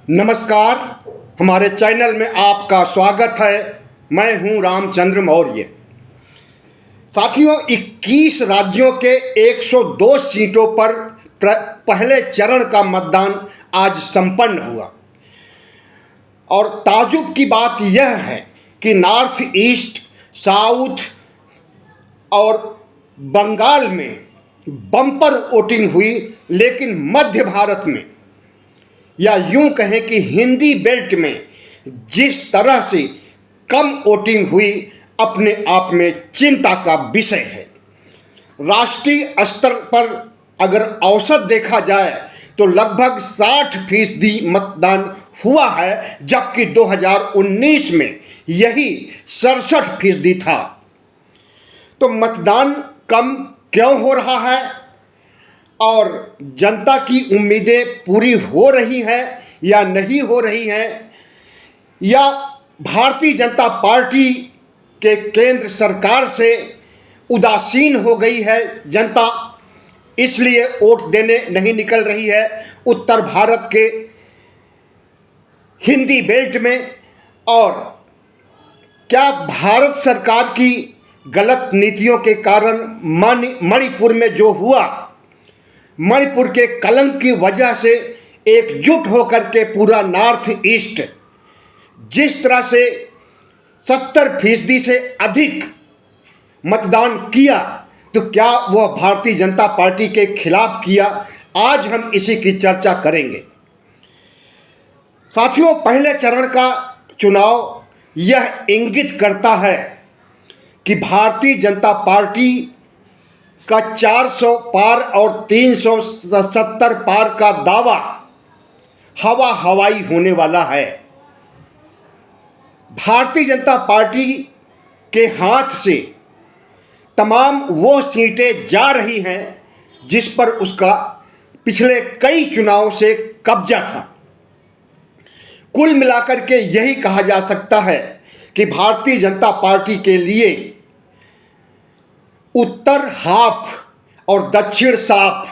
नमस्कार। हमारे चैनल में आपका स्वागत है। मैं हूं रामचंद्र मौर्य। साथियों, 21 राज्यों के 102 सीटों पर पहले चरण का मतदान आज संपन्न हुआ और ताजुब की बात यह है कि नॉर्थ ईस्ट, साउथ और बंगाल में बम्पर वोटिंग हुई, लेकिन मध्य भारत में या यूं कहें कि हिंदी बेल्ट में जिस तरह से कम वोटिंग हुई, अपने आप में चिंता का विषय है। राष्ट्रीय स्तर पर अगर औसत देखा जाए तो लगभग 60% मतदान हुआ है, जबकि 2019 में यही 67% था। तो मतदान कम क्यों हो रहा है और जनता की उम्मीदें पूरी हो रही हैं या नहीं हो रही हैं, या भारतीय जनता पार्टी के केंद्र सरकार से उदासीन हो गई है जनता, इसलिए वोट देने नहीं निकल रही है उत्तर भारत के हिंदी बेल्ट में? और क्या भारत सरकार की गलत नीतियों के कारण मणिपुर में जो हुआ, मणिपुर के कलंक की वजह से एकजुट होकर के पूरा नॉर्थ ईस्ट जिस तरह से 70% से अधिक मतदान किया, तो क्या वह भारतीय जनता पार्टी के खिलाफ किया? आज हम इसी की चर्चा करेंगे। साथियों, पहले चरण का चुनाव यह इंगित करता है कि भारतीय जनता पार्टी का 400 पार और 370 पार का दावा हवाई होने वाला है। भारतीय जनता पार्टी के हाथ से तमाम वो सीटें जा रही हैं जिस पर उसका पिछले कई चुनाव से कब्जा था। कुल मिलाकर के यही कहा जा सकता है कि भारतीय जनता पार्टी के लिए उत्तर हाफ और दक्षिण साफ।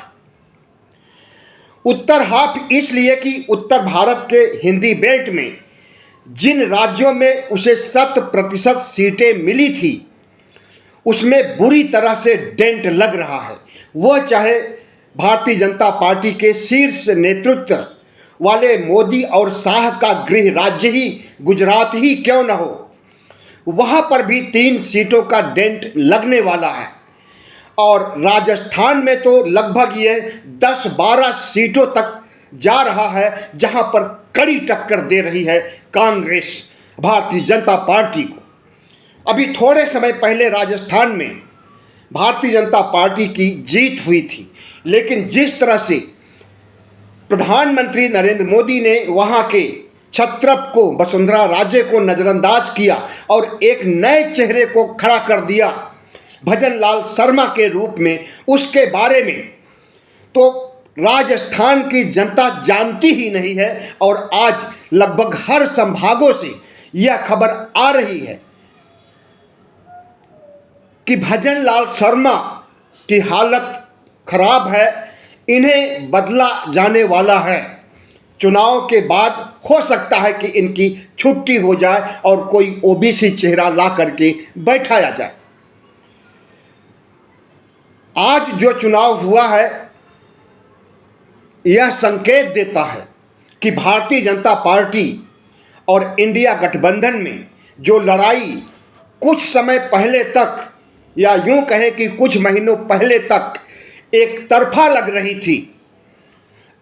उत्तर हाफ इसलिए कि उत्तर भारत के हिंदी बेल्ट में जिन राज्यों में उसे 100% सीटें मिली थी, उसमें बुरी तरह से डेंट लग रहा है। वह चाहे भारतीय जनता पार्टी के शीर्ष नेतृत्व वाले मोदी और शाह का गृह राज्य ही गुजरात ही क्यों न हो, वहां पर भी 3 सीटों का डेंट लगने वाला है। और राजस्थान में तो लगभग ये 10-12 सीटों तक जा रहा है, जहां पर कड़ी टक्कर दे रही है कांग्रेस भारतीय जनता पार्टी को। अभी थोड़े समय पहले राजस्थान में भारतीय जनता पार्टी की जीत हुई थी, लेकिन जिस तरह से प्रधानमंत्री नरेंद्र मोदी ने वहां के छत्रप को, वसुंधरा राजे को नजरअंदाज किया और एक नए चेहरे को खड़ा कर दिया भजन लाल शर्मा के रूप में, उसके बारे में तो राजस्थान की जनता जानती ही नहीं है। और आज लगभग हर संभागों से यह खबर आ रही है कि भजन लाल शर्मा की हालत खराब है, इन्हें बदला जाने वाला है। चुनाव के बाद हो सकता है कि इनकी छुट्टी हो जाए और कोई ओबीसी चेहरा ला करके बैठाया जाए। आज जो चुनाव हुआ है, यह संकेत देता है कि भारतीय जनता पार्टी और इंडिया गठबंधन में जो लड़ाई कुछ समय पहले तक, या यूं कहें कि कुछ महीनों पहले तक एक तरफा लग रही थी,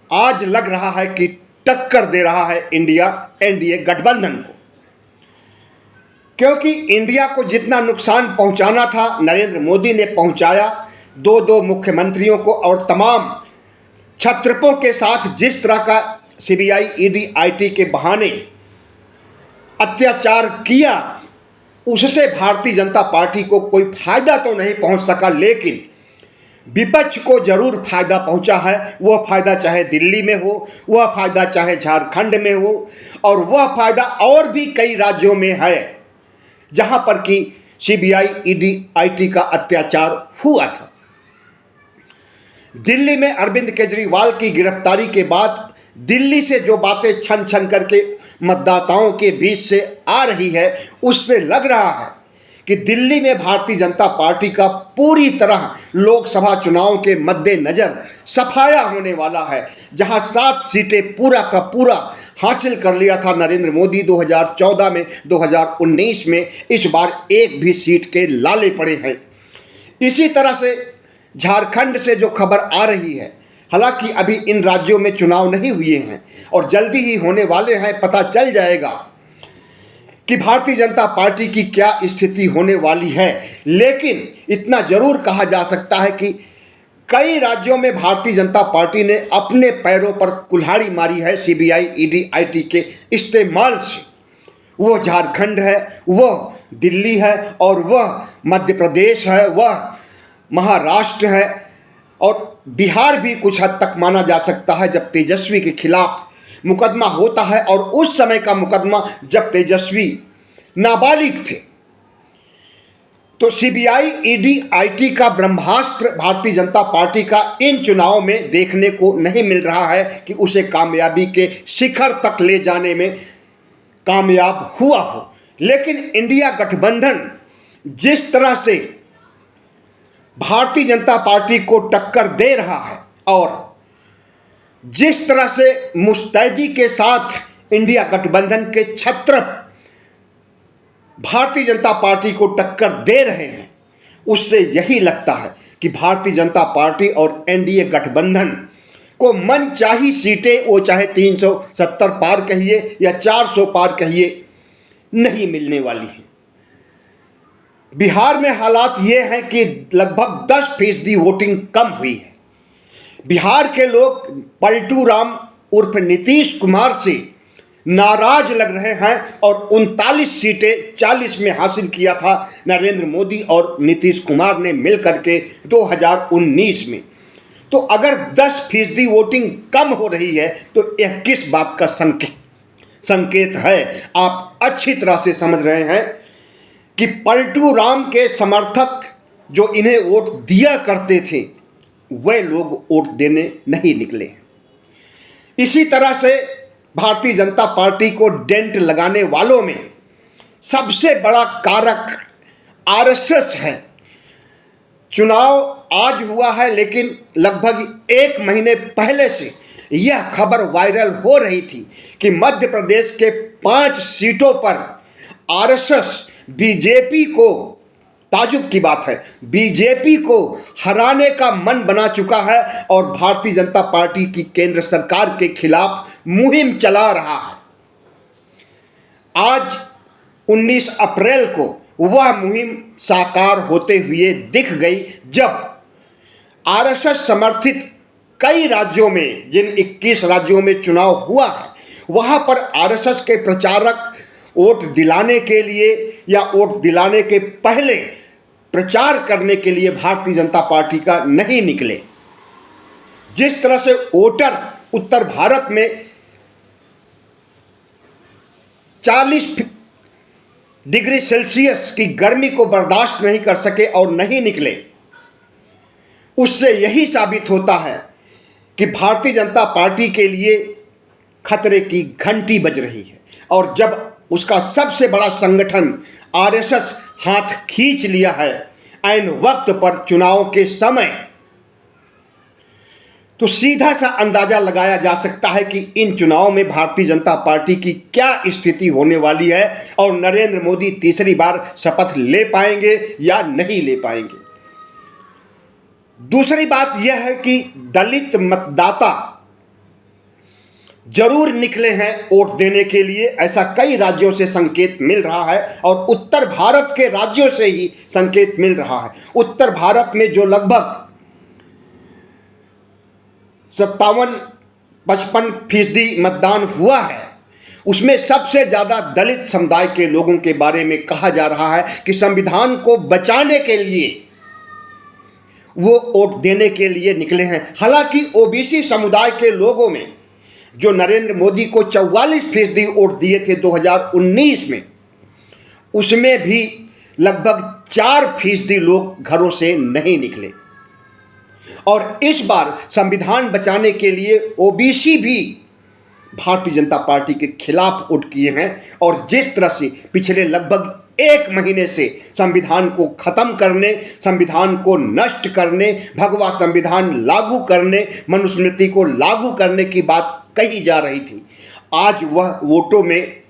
आज लग रहा है कि टक्कर दे रहा है इंडिया एनडीए गठबंधन को। क्योंकि इंडिया को जितना नुकसान पहुंचाना था नरेंद्र मोदी ने पहुंचाया। 2 मुख्यमंत्रियों को और तमाम छत्रपों के साथ जिस तरह का सीबीआई, ईडी, आईटी के बहाने अत्याचार किया, उससे भारतीय जनता पार्टी को कोई फायदा तो नहीं पहुंच सका, लेकिन विपक्ष को जरूर फायदा पहुंचा है। वह फायदा चाहे दिल्ली में हो, वह फायदा चाहे झारखंड में हो, और वह फायदा और भी कई राज्यों में है जहां पर कि सीबीआई, ईडी, आईटी का अत्याचार हुआ था। दिल्ली में अरविंद केजरीवाल की गिरफ्तारी के बाद दिल्ली से जो बातें छन छन करके मतदाताओं के बीच से आ रही है, उससे लग रहा है कि दिल्ली में भारतीय जनता पार्टी का पूरी तरह लोकसभा चुनाव के मद्देनजर सफाया होने वाला है। जहां 7 सीटें पूरा का पूरा हासिल कर लिया था नरेंद्र मोदी 2014 में, 2019 में, इस बार एक भी सीट के लाले पड़े हैं। इसी तरह से झारखंड से जो खबर आ रही है, हालांकि अभी इन राज्यों में चुनाव नहीं हुए हैं और जल्दी ही होने वाले हैं, पता चल जाएगा कि भारतीय जनता पार्टी की क्या स्थिति होने वाली है। लेकिन इतना जरूर कहा जा सकता है कि कई राज्यों में भारतीय जनता पार्टी ने अपने पैरों पर कुल्हाड़ी मारी है सीबीआई, ईडी, आईटी के इस्तेमाल से। वह झारखंड है, वह दिल्ली है, और वह मध्य प्रदेश है, वह महाराष्ट्र है, और बिहार भी कुछ हद तक माना जा सकता है, जब तेजस्वी के खिलाफ मुकदमा होता है, और उस समय का मुकदमा जब तेजस्वी नाबालिग थे। तो सीबीआई, ईडी, आईटी का ब्रह्मास्त्र भारतीय जनता पार्टी का इन चुनावों में देखने को नहीं मिल रहा है कि उसे कामयाबी के शिखर तक ले जाने में कामयाब हुआ हो। लेकिन इंडिया गठबंधन जिस तरह से भारतीय जनता पार्टी को टक्कर दे रहा है और जिस तरह से मुस्तैदी के साथ इंडिया गठबंधन के छत्र भारतीय जनता पार्टी को टक्कर दे रहे हैं, उससे यही लगता है कि भारतीय जनता पार्टी और एनडीए गठबंधन को मनचाही सीटें, वो चाहे 370 पार कहिए या 400 पार कहिए, नहीं मिलने वाली हैं। बिहार में हालात ये हैं कि लगभग 10% वोटिंग कम हुई है। बिहार के लोग पलटू राम उर्फ नीतीश कुमार से नाराज लग रहे हैं और 39 सीटें 40 में हासिल किया था नरेंद्र मोदी और नीतीश कुमार ने मिलकर के 2019 में। तो अगर 10% वोटिंग कम हो रही है तो यह किस बात का संकेत है? आप अच्छी तरह से समझ रहे हैं कि पलटू राम के समर्थक जो इन्हें वोट दिया करते थे, वे लोग वोट देने नहीं निकले। इसी तरह से भारतीय जनता पार्टी को डेंट लगाने वालों में सबसे बड़ा कारक आरएसएस है। चुनाव आज हुआ है, लेकिन लगभग 1 महीने पहले से यह खबर वायरल हो रही थी कि मध्य प्रदेश के 5 सीटों पर आरएसएस बीजेपी को, ताजुब की बात है, बीजेपी को हराने का मन बना चुका है और भारतीय जनता पार्टी की केंद्र सरकार के खिलाफ मुहिम चला रहा है। आज 19 अप्रैल को वह मुहिम साकार होते हुए दिख गई, जब आरएसएस समर्थित कई राज्यों में, जिन 21 राज्यों में चुनाव हुआ है, वहां पर आरएसएस के प्रचारक वोट दिलाने के लिए या वोट दिलाने के पहले प्रचार करने के लिए भारतीय जनता पार्टी का नहीं निकले। जिस तरह से वोटर उत्तर भारत में 40 डिग्री सेल्सियस की गर्मी को बर्दाश्त नहीं कर सके और नहीं निकले, उससे यही साबित होता है कि भारतीय जनता पार्टी के लिए खतरे की घंटी बज रही है। और जब उसका सबसे बड़ा संगठन आरएसएस हाथ खींच लिया है ऐन वक्त पर, चुनाव के समय, तो सीधा सा अंदाजा लगाया जा सकता है कि इन चुनावों में भारतीय जनता पार्टी की क्या स्थिति होने वाली है और नरेंद्र मोदी तीसरी बार शपथ ले पाएंगे या नहीं ले पाएंगे। दूसरी बात यह है कि दलित मतदाता जरूर निकले हैं वोट देने के लिए, ऐसा कई राज्यों से संकेत मिल रहा है और उत्तर भारत के राज्यों से ही संकेत मिल रहा है। उत्तर भारत में जो लगभग 57-55% मतदान हुआ है, उसमें सबसे ज़्यादा दलित समुदाय के लोगों के बारे में कहा जा रहा है कि संविधान को बचाने के लिए वो वोट देने के लिए निकले हैं। हालांकि ओबीसी समुदाय के लोगों में जो नरेंद्र मोदी को 44% वोट दिए थे 2019 में, उसमें भी लगभग 4% लोग घरों से नहीं निकले। और इस बार संविधान बचाने के लिए ओबीसी भी भारतीय जनता पार्टी के खिलाफ वोट किए हैं। और जिस तरह से पिछले लगभग 1 महीने से संविधान को खत्म करने, संविधान को नष्ट करने, भगवा संविधान लागू करने, मनुस्मृति को लागू करने की बात कही जा रही थी, आज वह वोटों में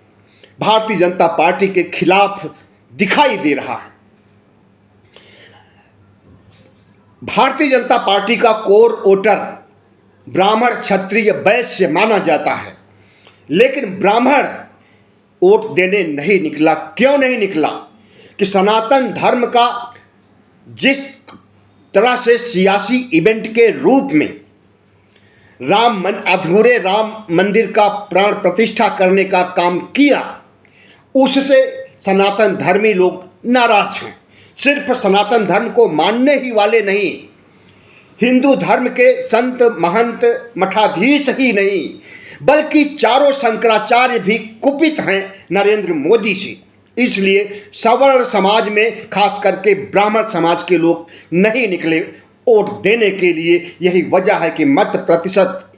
भारतीय जनता पार्टी के खिलाफ दिखाई दे रहा है। भारतीय जनता पार्टी का कोर वोटर ब्राह्मण, क्षत्रिय, वैश्य माना जाता है, लेकिन ब्राह्मण वोट देने नहीं निकला। क्यों नहीं निकला? कि सनातन धर्म का जिस तरह से सियासी इवेंट के रूप में अधूरे राम मंदिर का प्राण प्रतिष्ठा करने का काम किया, उससे सनातन धर्मी लोग नाराज हैं। सिर्फ सनातन धर्म को मानने ही वाले नहीं, हिंदू धर्म के संत, महंत, मठाधीश ही नहीं, बल्कि चारों शंकराचार्य भी कुपित हैं नरेंद्र मोदी से। इसलिए सवर्ण समाज में खास करके ब्राह्मण समाज के लोग नहीं निकले वोट देने के लिए। यही वजह है कि मत प्रतिशत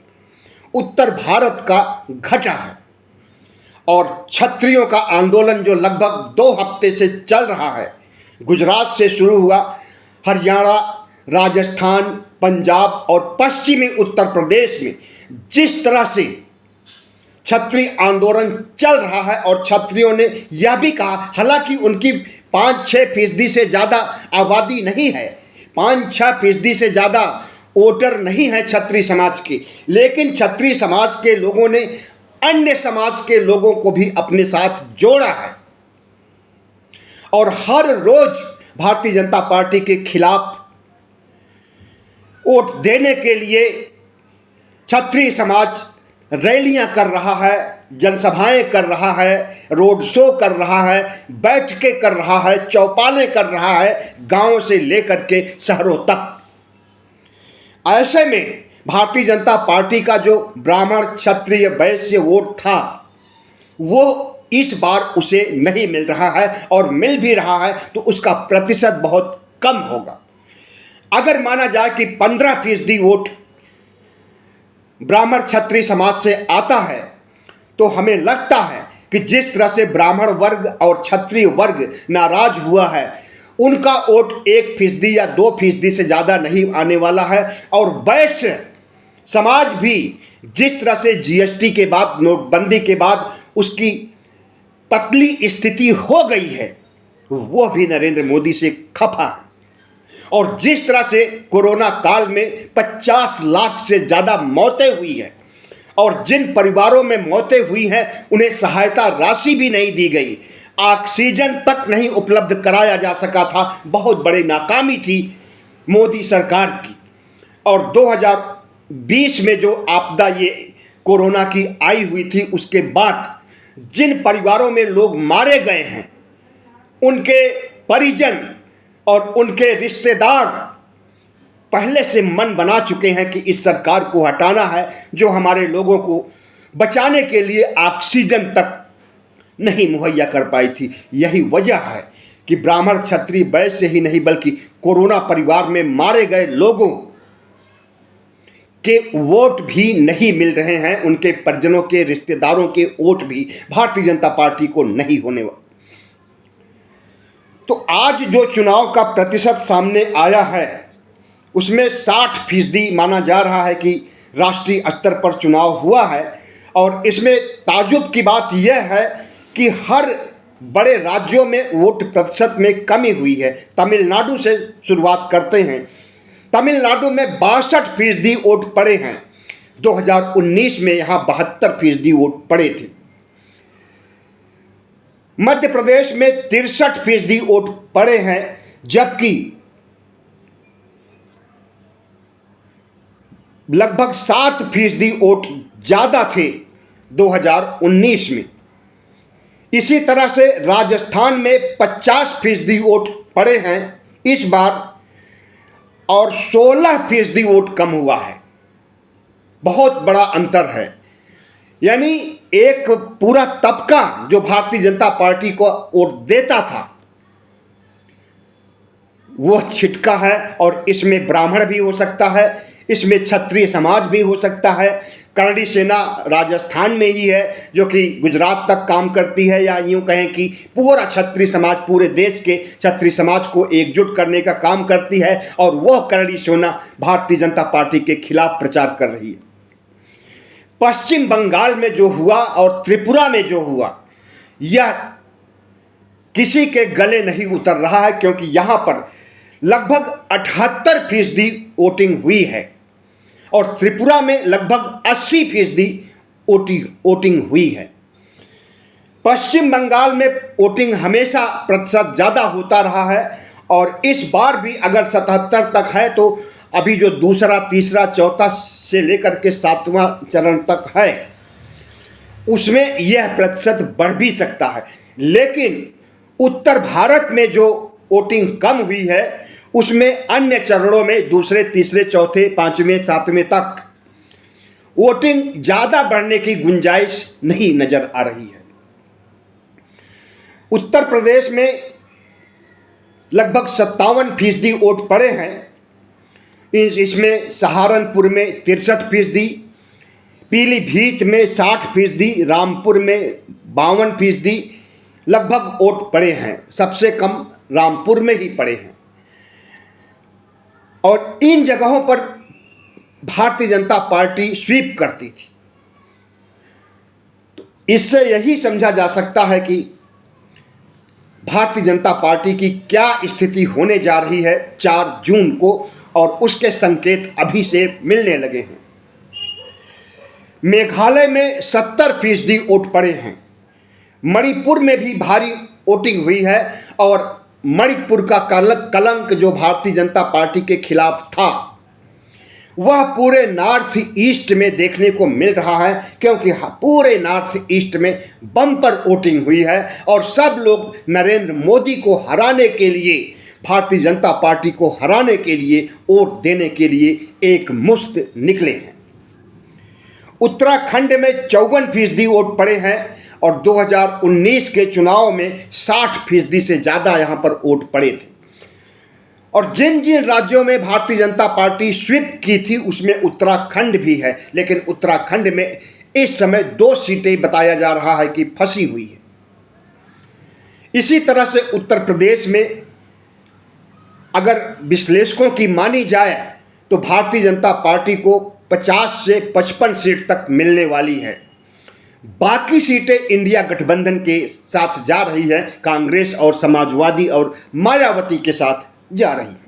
उत्तर भारत का घटा है। और क्षत्रियों का आंदोलन जो लगभग 2 हफ्ते से चल रहा है, गुजरात से शुरू हुआ, हरियाणा, राजस्थान, पंजाब और पश्चिमी उत्तर प्रदेश में जिस तरह से क्षत्रिय आंदोलन चल रहा है, और क्षत्रियों ने यह भी कहा, हालांकि उनकी 5-6% से ज़्यादा आबादी नहीं है, 5-6% से ज़्यादा वोटर नहीं है क्षत्रिय समाज के, लेकिन क्षत्रिय समाज के लोगों ने अन्य समाज के लोगों को भी अपने साथ जोड़ा है। और हर रोज भारतीय जनता पार्टी के खिलाफ वोट देने के लिए क्षत्रिय समाज रैलियां कर रहा है, जनसभाएं कर रहा है, रोड शो कर रहा है, बैठकें कर रहा है, चौपालें कर रहा है, गांवों से लेकर के शहरों तक। ऐसे में भारतीय जनता पार्टी का जो ब्राह्मण, क्षत्रिय, वैश्य वोट था, वो इस बार उसे नहीं मिल रहा है, और मिल भी रहा है तो उसका प्रतिशत बहुत कम होगा। अगर माना जाए कि 15% वोट ब्राह्मण क्षत्रिय समाज से आता है, तो हमें लगता है कि जिस तरह से ब्राह्मण वर्ग और क्षत्रिय वर्ग नाराज हुआ है, उनका वोट 1% या 2% से ज़्यादा नहीं आने वाला है। और वैश्य समाज भी जिस तरह से जीएसटी के बाद, नोटबंदी के बाद उसकी पतली स्थिति हो गई है, वो भी नरेंद्र मोदी से खफा है। और जिस तरह से कोरोना काल में 50 लाख से ज़्यादा मौतें हुई हैं, और जिन परिवारों में मौतें हुई हैं उन्हें सहायता राशि भी नहीं दी गई, ऑक्सीजन तक नहीं उपलब्ध कराया जा सका था, बहुत बड़ी नाकामी थी मोदी सरकार की। और 2020 में जो आपदा ये कोरोना की आई हुई थी, उसके बाद जिन परिवारों में लोग मारे गए हैं, उनके परिजन और उनके रिश्तेदार पहले से मन बना चुके हैं कि इस सरकार को हटाना है, जो हमारे लोगों को बचाने के लिए ऑक्सीजन तक नहीं मुहैया कर पाई थी। यही वजह है कि ब्राह्मण, क्षत्रिय, वैश्य ही नहीं बल्कि कोरोना परिवार में मारे गए लोगों के वोट भी नहीं मिल रहे हैं, उनके परिजनों के, रिश्तेदारों के वोट भी भारतीय जनता पार्टी को नहीं होने वाले। तो आज जो चुनाव का प्रतिशत सामने आया है, उसमें 60% माना जा रहा है कि राष्ट्रीय स्तर पर चुनाव हुआ है। और इसमें ताजुब की बात यह है कि हर बड़े राज्यों में वोट प्रतिशत में कमी हुई है। तमिलनाडु से शुरुआत करते हैं। तमिलनाडु में 62% वोट पड़े हैं। 2019 में यहाँ 72% वोट पड़े थे। मध्य प्रदेश में 63% वोट पड़े हैं, जबकि लगभग 7% वोट ज़्यादा थे 2019 में। इसी तरह से राजस्थान में 50% वोट पड़े हैं इस बार, और 16% वोट कम हुआ है। बहुत बड़ा अंतर है। यानी एक पूरा तबका जो भारतीय जनता पार्टी को वोट देता था, वह छिटका है। और इसमें ब्राह्मण भी हो सकता है, इसमें क्षत्रिय समाज भी हो सकता है। करणी सेना राजस्थान में ही है जो कि गुजरात तक काम करती है, या यूं कहें कि पूरा क्षत्रिय समाज, पूरे देश के क्षत्रिय समाज को एकजुट करने का काम करती है, और वह करणी सेना भारतीय जनता पार्टी के खिलाफ प्रचार कर रही है। पश्चिम बंगाल में जो हुआ और त्रिपुरा में जो हुआ, यह किसी के गले नहीं उतर रहा है, क्योंकि यहां पर लगभग 78% वोटिंग हुई है और त्रिपुरा में लगभग 80% वोटिंग हुई है। पश्चिम बंगाल में वोटिंग हमेशा प्रतिशत ज़्यादा होता रहा है, और इस बार भी अगर 77 तक है तो अभी जो दूसरा, तीसरा, चौथा से लेकर के 7वां चरण तक है, उसमें यह प्रतिशत बढ़ भी सकता है। लेकिन उत्तर भारत में जो वोटिंग कम हुई है, उसमें अन्य चरणों में दूसरे, तीसरे, चौथे, 5वें, 7वें तक वोटिंग ज़्यादा बढ़ने की गुंजाइश नहीं नजर आ रही है। उत्तर प्रदेश में लगभग 57% वोट पड़े हैं। इसमें सहारनपुर में 63%, पीलीभीत में 60%, रामपुर में 52% लगभग वोट पड़े हैं। सबसे कम रामपुर में ही पड़े हैं, और इन जगहों पर भारतीय जनता पार्टी स्वीप करती थी। तो इससे यही समझा जा सकता है कि भारतीय जनता पार्टी की क्या स्थिति होने जा रही है 4 जून को, और उसके संकेत अभी से मिलने लगे हैं। मेघालय में 70% वोट पड़े हैं। मणिपुर में भी भारी वोटिंग हुई है, और मणिपुर का कलंक जो भारतीय जनता पार्टी के खिलाफ था, वह पूरे नॉर्थ ईस्ट में देखने को मिल रहा है, क्योंकि पूरे नॉर्थ ईस्ट में बम्पर वोटिंग हुई है, और सब लोग नरेंद्र मोदी को हराने के लिए, भारतीय जनता पार्टी को हराने के लिए, वोट देने के लिए एक मुश्त निकले हैं। उत्तराखंड में 54% वोट पड़े हैं, और 2019 के चुनाव में 60% से ज़्यादा यहाँ पर वोट पड़े थे। और जिन जिन राज्यों में भारतीय जनता पार्टी स्वीप की थी, उसमें उत्तराखंड भी है, लेकिन उत्तराखंड में इस समय 2 सीटें बताया जा रहा है कि फंसी हुई है। इसी तरह से उत्तर प्रदेश में अगर विश्लेषकों की मानी जाए तो भारतीय जनता पार्टी को 50 से 55 सीट तक मिलने वाली है। बाकी सीटें इंडिया गठबंधन के साथ जा रही है, कांग्रेस और समाजवादी और मायावती के साथ जा रही है।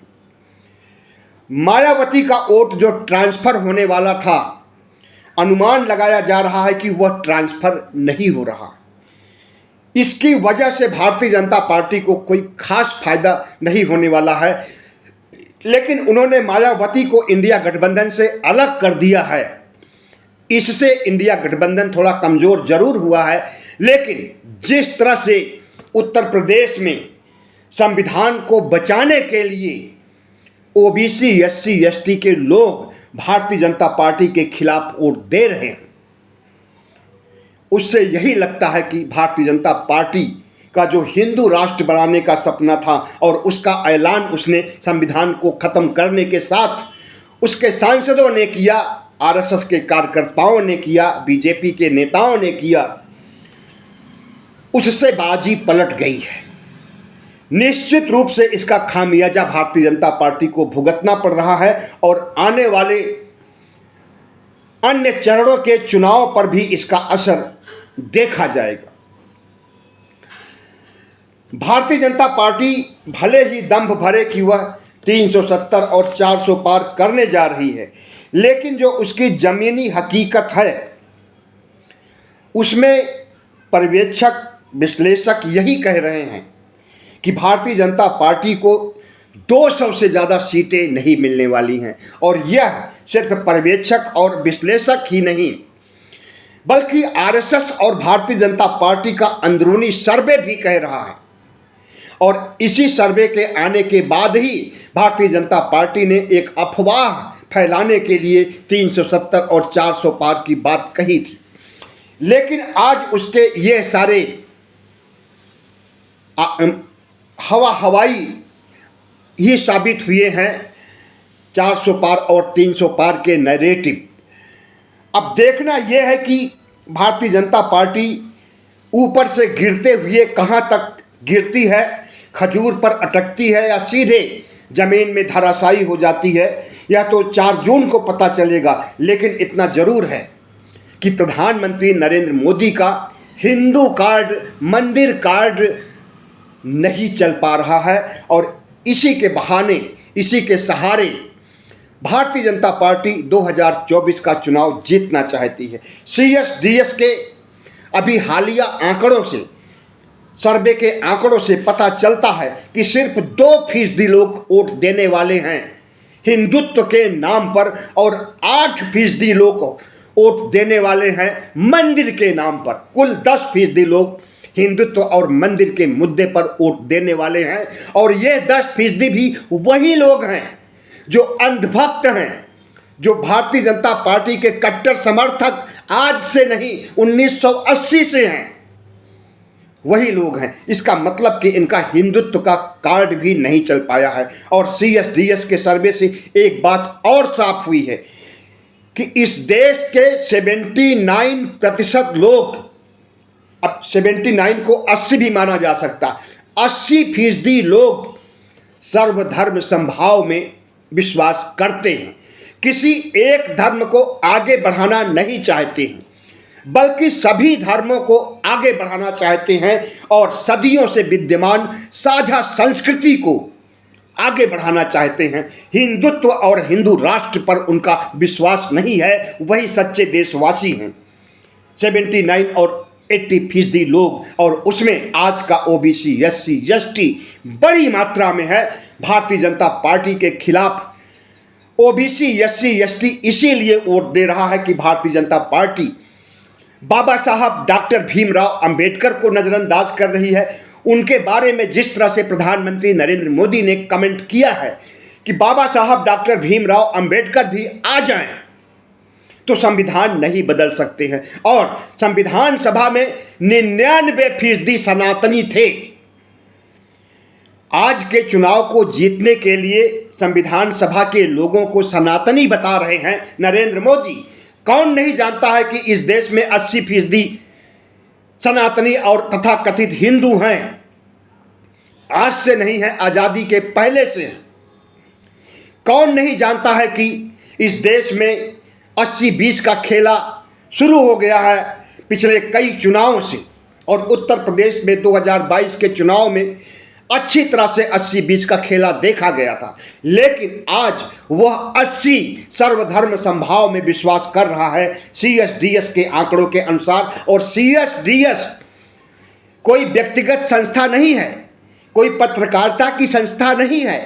मायावती का वोट जो ट्रांसफर होने वाला था, अनुमान लगाया जा रहा है कि वह ट्रांसफर नहीं हो रहा। इसकी वजह से भारतीय जनता पार्टी को कोई खास फायदा नहीं होने वाला है, लेकिन उन्होंने मायावती को इंडिया गठबंधन से अलग कर दिया है। इससे इंडिया गठबंधन थोड़ा कमजोर जरूर हुआ है, लेकिन जिस तरह से उत्तर प्रदेश में संविधान को बचाने के लिए ओबीसी, एससी, एसटी के लोग भारतीय जनता पार्टी के खिलाफ वोट दे रहे हैं, उससे यही लगता है कि भारतीय जनता पार्टी का जो हिंदू राष्ट्र बनाने का सपना था और उसका ऐलान उसने संविधान को खत्म करने के साथ उसके सांसदों ने किया, आरएसएस के कार्यकर्ताओं ने किया, बीजेपी के नेताओं ने किया, उससे बाजी पलट गई है। निश्चित रूप से इसका खामियाजा भारतीय जनता पार्टी को भुगतना पड़ रहा है, और आने वाले अन्य चरणों के चुनाव पर भी इसका असर देखा जाएगा। भारतीय जनता पार्टी भले ही दंभ भरे कि वह 370 और 400 पार करने जा रही है, लेकिन जो उसकी जमीनी हकीकत है उसमें पर्यवेक्षक, विश्लेषक यही कह रहे हैं कि भारतीय जनता पार्टी को 200 से ज़्यादा सीटें नहीं मिलने वाली हैं। और यह सिर्फ पर्यवेक्षक और विश्लेषक ही नहीं, बल्कि आरएसएस और भारतीय जनता पार्टी का अंदरूनी सर्वे भी कह रहा है। और इसी सर्वे के आने के बाद ही भारतीय जनता पार्टी ने एक अफवाह फैलाने के लिए 370 और 400 पार की बात कही थी, लेकिन आज उसके ये सारे हवाई ही साबित हुए हैं 400 पार और 300 पार के नैरेटिव। अब देखना यह है कि भारतीय जनता पार्टी ऊपर से गिरते हुए कहाँ तक गिरती है, खजूर पर अटकती है या सीधे जमीन में धराशायी हो जाती है, यह तो 4 जून को पता चलेगा। लेकिन इतना जरूर है कि प्रधानमंत्री नरेंद्र मोदी का हिंदू कार्ड, मंदिर कार्ड नहीं चल पा रहा है और इसी के बहाने, इसी के सहारे भारतीय जनता पार्टी 2024 का चुनाव जीतना चाहती है। CSDS के अभी हालिया आंकड़ों से, सर्वे के आंकड़ों से पता चलता है कि सिर्फ 2% लोग वोट देने वाले हैं हिंदुत्व के नाम पर और 8% लोग वोट देने वाले हैं मंदिर के नाम पर। कुल 10% लोग हिंदुत्व और मंदिर के मुद्दे पर वोट देने वाले हैं और ये 10% भी वही लोग हैं जो अंधभक्त हैं, जो भारतीय जनता पार्टी के कट्टर समर्थक आज से नहीं 1980 से हैं, वही लोग हैं। इसका मतलब कि इनका हिंदुत्व का कार्ड भी नहीं चल पाया है। और CSDS के सर्वे से एक बात और साफ हुई है कि इस देश के 79% लोग, अब 79 को 80 भी माना जा सकता, 80% लोग सर्वधर्म समभाव में विश्वास करते हैं, किसी एक धर्म को आगे बढ़ाना नहीं चाहते हैं, बल्कि सभी धर्मों को आगे बढ़ाना चाहते हैं और सदियों से विद्यमान साझा संस्कृति को आगे बढ़ाना चाहते हैं। हिंदुत्व और हिंदू राष्ट्र पर उनका विश्वास नहीं है, वही सच्चे देशवासी हैं। 79 और 80% लोग, और उसमें आज का OBC, SC, ST बड़ी मात्रा में है। भारतीय जनता पार्टी के खिलाफ OBC, SC, ST इसीलिए वोट दे रहा है कि भारतीय जनता पार्टी बाबा साहब डॉक्टर भीमराव अंबेडकर को नज़रअंदाज कर रही है। उनके बारे में जिस तरह से प्रधानमंत्री नरेंद्र मोदी ने कमेंट किया है कि बाबा साहब डॉक्टर भीमराव अंबेडकर भी आ जाएं तो संविधान नहीं बदल सकते हैं। और संविधान सभा में 99% सनातनी थे। आज के चुनाव को जीतने के लिए संविधान सभा के लोगों को सनातनी बता रहे हैं नरेंद्र मोदी। कौन नहीं जानता है कि इस देश में 80% सनातनी और तथाकथित हिंदू हैं। आज से नहीं है, आज़ादी के पहले से। कौन नहीं जानता है कि इस देश में 80-20 का खेला शुरू हो गया है पिछले कई चुनावों से। और उत्तर प्रदेश में 2022 के चुनाव में अच्छी तरह से 80-20 का खेला देखा गया था। लेकिन आज वह 80 सर्वधर्म समभाव में विश्वास कर रहा है CSDS के आंकड़ों के अनुसार। और CSDS कोई व्यक्तिगत संस्था नहीं है, कोई पत्रकारिता की संस्था नहीं है,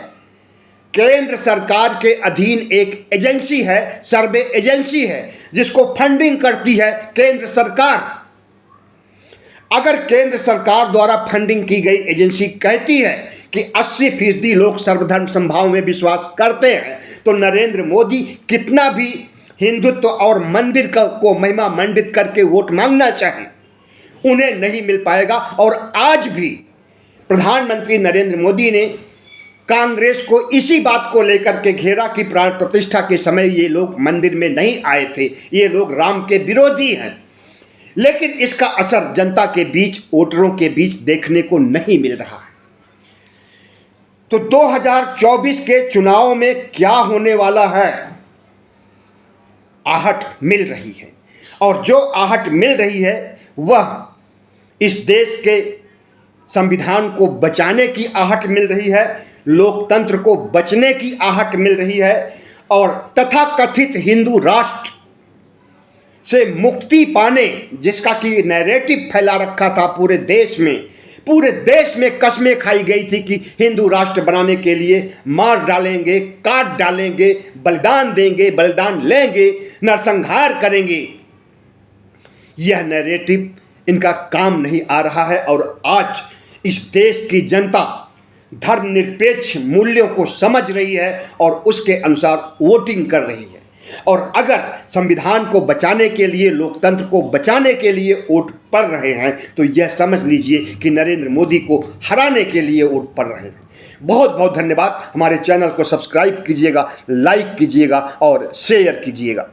केंद्र सरकार के अधीन एक एजेंसी है, सर्वे एजेंसी है, जिसको फंडिंग करती है केंद्र सरकार। अगर केंद्र सरकार द्वारा फंडिंग की गई एजेंसी कहती है कि 80% लोग सर्वधर्म समभाव में विश्वास करते हैं, तो नरेंद्र मोदी कितना भी हिंदुत्व और मंदिर को महिमा मंडित करके वोट मांगना चाहें, उन्हें नहीं मिल पाएगा। और आज भी प्रधानमंत्री नरेंद्र मोदी ने कांग्रेस को इसी बात को लेकर के घेरा कि प्राण प्रतिष्ठा के समय ये लोग मंदिर में नहीं आए थे, ये लोग राम के विरोधी हैं। लेकिन इसका असर जनता के बीच, वोटरों के बीच देखने को नहीं मिल रहा है। तो 2024 के चुनाव में क्या होने वाला है, आहट मिल रही है। और जो आहट मिल रही है वह इस देश के संविधान को बचाने की आहट मिल रही है, लोकतंत्र को बचने की आहट मिल रही है और तथाकथित हिंदू राष्ट्र से मुक्ति पाने, जिसका कि नैरेटिव फैला रखा था पूरे देश में कस्में खाई गई थी कि हिंदू राष्ट्र बनाने के लिए मार डालेंगे, काट डालेंगे, बलिदान देंगे, बलिदान लेंगे, नरसंहार करेंगे। यह नैरेटिव इनका काम नहीं आ रहा है। और आज इस देश की जनता धर्मनिरपेक्ष मूल्यों को समझ रही है और उसके अनुसार वोटिंग कर रही है। और अगर संविधान को बचाने के लिए, लोकतंत्र को बचाने के लिए वोट पड़ रहे हैं, तो यह समझ लीजिए कि नरेंद्र मोदी को हराने के लिए वोट पड़ रहे हैं। बहुत बहुत धन्यवाद। हमारे चैनल को सब्सक्राइब कीजिएगा, लाइक कीजिएगा और शेयर कीजिएगा।